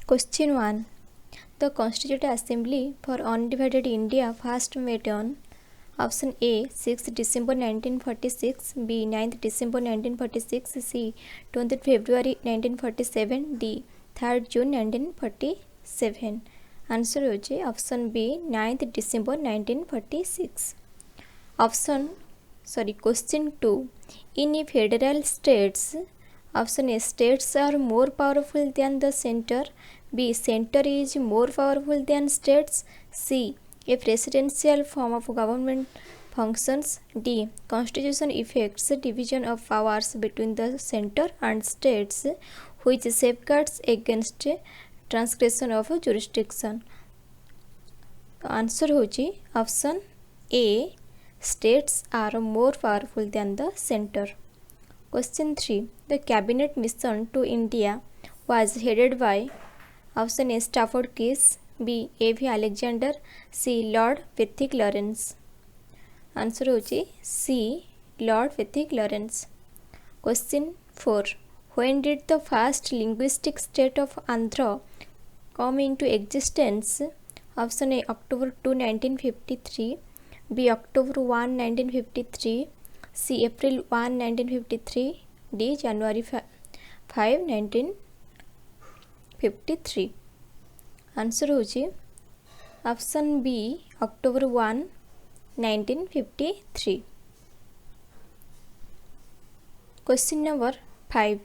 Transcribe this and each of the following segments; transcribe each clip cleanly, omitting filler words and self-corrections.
Question 1. The Constituent Assembly for Undivided India first met on option A 6 December 1946, B 9th December 1946, C 20th February 1947, D 3rd June 1947. Answer होची option B 9th December 1946. Question 2. In a federal states, option A states are more powerful than the center, B center is more powerful than states, C a presidential form of government functions, D constitution effects division of powers between the center and states which safeguards against transgression of jurisdiction. Answer होची option A states are more powerful than the center. Question 3. The cabinet mission to India was headed by option A Stafford Case, B A.V. Alexander, C Lord Pethick Lawrence. Answer होची C Lord Pethick Lawrence. Question 4. When did the first linguistic state of Andhra come into existence? Option A October 2, 1953, B October 1, 1953, C April 1, 1953, D January 5, 1953. Answer होची option B October 1, 1953. Question number 5.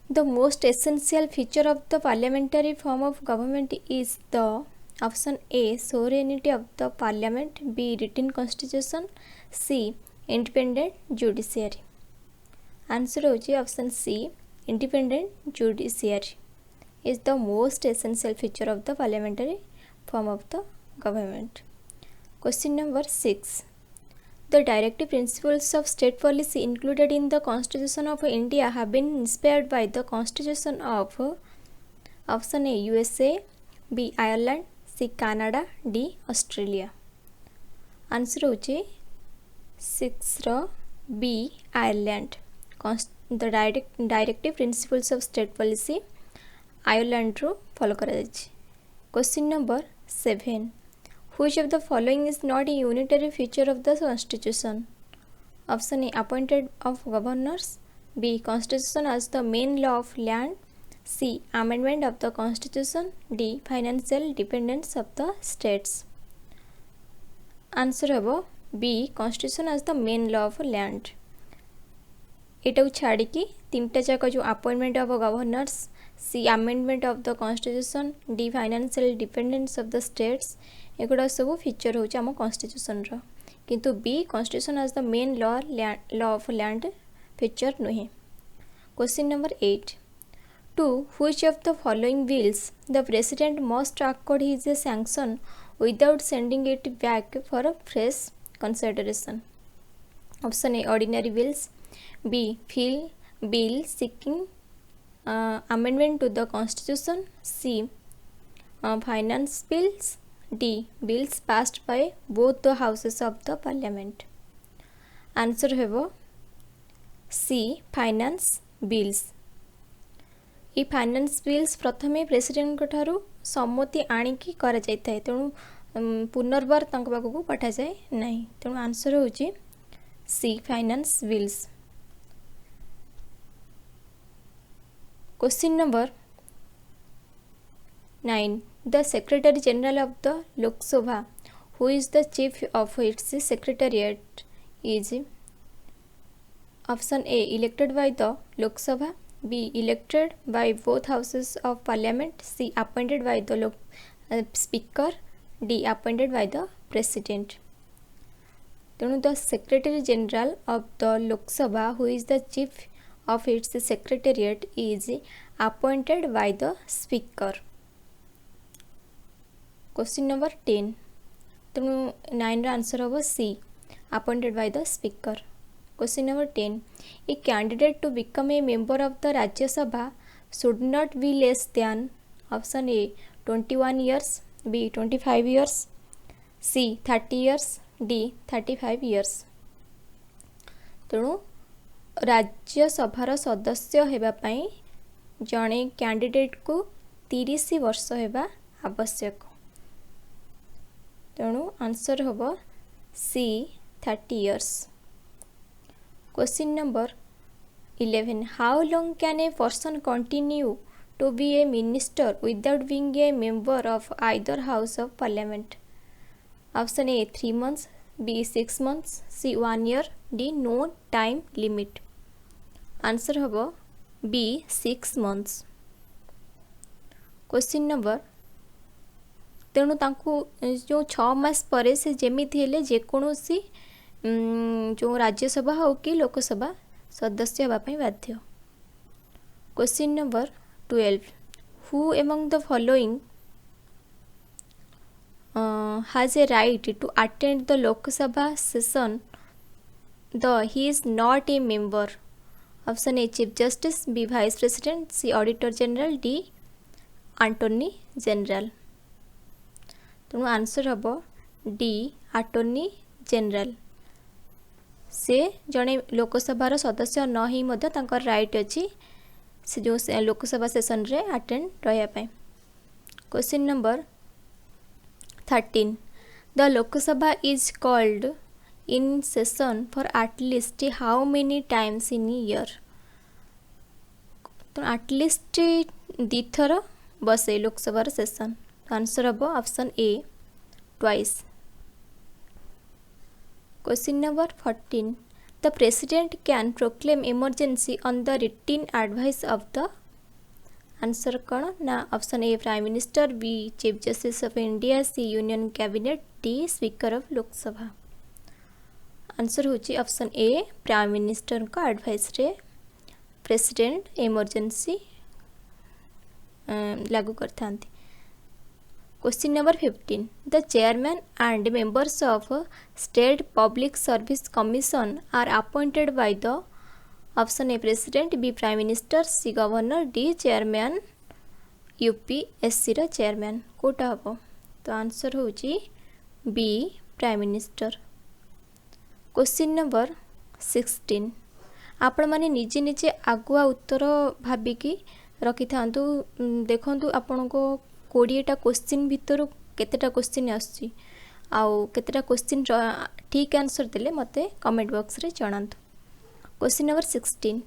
The most essential feature of the parliamentary form of government is the option A sovereignty of the parliament, B written constitution, C independent judiciary. Answer होची option C independent judiciary is the most essential feature of the parliamentary form of the government. Question number 6. The directive principles of state policy included in the Constitution of India have been inspired by the Constitution of option A USA, B Ireland, C Canada, D Australia. Answer होची 6 B Ireland. The directive principles of state policy Ireland row follow करा जायछि. Question number 7. Which of the following is not a unitary feature of the Constitution? Option A appointment of governors, B Constitution as the main law of land, C amendment of the Constitution, D financial dependence of the states. Answer हेबो B Constitution as the main law of land. एटा छाड़ी की तीनटा जाक जो appointment of governors, C amendment of the constitution, D financial dependence of the states एगुड़ा सब feature होचे आम कॉन्स्टिट्यूशन रो, किंतु B constitution as the main law of land feature नुहे. Question number 8. To which of the following bills the president must accord his sanction without sending it back for fresh consideration? Option A ordinary bills, B bill seeking amendment to the constitution, C finance bills, D bills passed by both the houses of the parliament. Answer हेबो C finance bills. ये finance bills प्रथमे president ठारू सम्मति आनिकी करा जायथाय, तेणु पुनर्बार तांको पाखकु पठा जाए नहीं, तेणु आंसर होची C finance bills. Question number 9. The Secretary General of the Lok Sabha, who is the chief of its secretariat, is option A elected by the Lok Sabha, B elected by both houses of parliament, C appointed by the speaker, D appointed by the president. तेणु the Secretary General of the Lok Sabha, who is the chief of its secretariat, is appointed by the speaker. Question number 10. तेणु 9 रा answer होबो C appointed by the speaker. Question number 10. A candidate to become a member of the Rajya Sabha should not be less than option A 21 years, B 25 years, C 30 years, D 35 years. तेणु राज्यसभार सदस्य हेबा पई जड़े candidate को 30 वर्ष हेबा आवश्यक। तेणु आंसर हम C 30 years। Question number 11 how long can a person continue to be a minister without being a member of either house of parliament. Option A 3 months, B 6 months, C 1 year, D no time limit. Answer हम B 6 months। Question number तेणु तांको जो 6 मास पर से जेमिति हेले जेकोसी जो राज्यसभा हो कि लोकसभा सदस्य होगापी बाध्य। Question number 12 who among the following has a right to attend the Lok Sabha session though he is not a member। Option A chief justice, B vice president, C auditor general, D attorney general. तेणु answer हम D attorney general. से जड़े लोकसभार सदस्य न ही मध्य तांकर right अच्छी से जो लोकसभा सेशन रे अटेंड रहा। Question number 13 the Lok Sabha is called in session for at least how many times in year. तो एटलिस्ट 2 थर बसे लोकसभार सेशन। आंसर हम option A twice. Question number 14 the president can proclaim emergency on the written advice of the. Answer कौन ना option A prime minister, B chief justice of India, C union cabinet, D speaker of Lok Sabha. Answer होची option A prime minister का advice रे president emergency लागू करता। Question number 15 the chairman and members of state public service commission are appointed by the. Option A president, B prime minister, C governor, D chairman UPSC रा chairman. कोटा हम तो answer होची B prime minister. Question number 16 आपण माने निजे निजे आगुआ उत्तर भाबिकी रखि थांतु। देखंतु आपण को 20टा क्वेश्चन भितर केतेटा क्वेश्चन आछि आउ केतेटा क्वेश्चन ठीक आंसर देले मते कमेंट बॉक्स रे जणांतु। Question number 16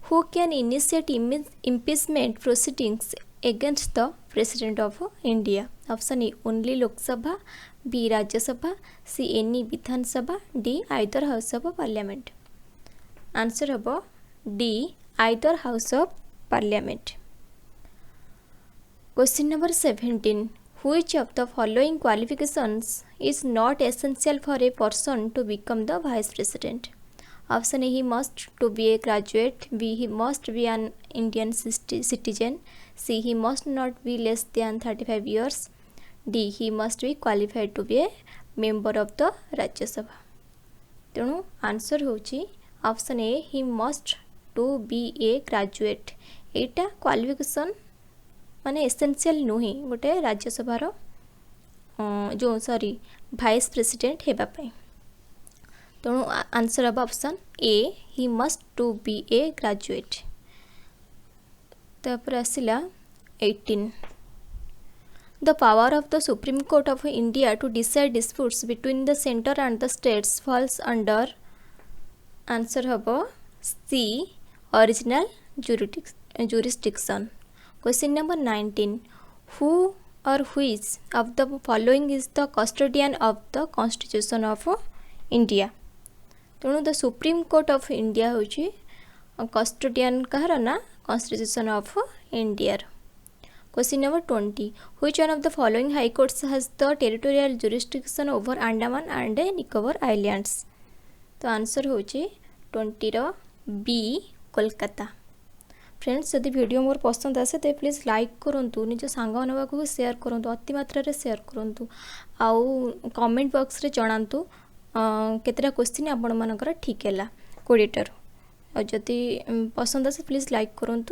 who can initiate impeachment proceedings against the president of India. Option A only Lok Sabha, B Rajya Sabha, C any Vidhan Sabha, D either house of parliament. Answer हम D either house of parliament. Question number 17 which of the following qualifications is not essential for a person to become the vice president। Option A he must to be a graduate, B he must be an Indian citizen, C he must not be less than 35 years, D he must be qualified to be a member of the Rajya Sabha. तेणु answer होची option A he must to be a graduate. एटा qualification माने essential नुहे गोटे राज्यसभार जो sorry vice president हेबा पई। तेणु आंसर हम option A he must to be a graduate. तापर आसिला 18 the power of the supreme court of India to decide disputes between the centre and the states falls under. Answer हम C original jurisdiction। Question number 19 who और which of the following is the custodian of the constitution of India. तेणु the supreme court of India होची custodian कहार ना constitution of India. Question number 20 which one of the following high courts has the territorial jurisdiction over Andaman and Nicobar islands. तो answer होची 20 रो B Kolkata. Friends जदि video मोर पसंद आसे तो प्लीज लाइक करूँ, निज सांग को शेयर करूँ, अति मात्रा शेयर करूँ, आउ कमेंट बॉक्स रे जणातु केतेटा क्वेश्चन आपण मानकर ठीक है 20टार। और जदि पसंद आसे प्लीज लाइक करूँ,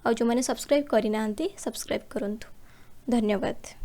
और जो मैंने सब्सक्राइब करना सब्सक्राइब करूँ। धन्यवाद।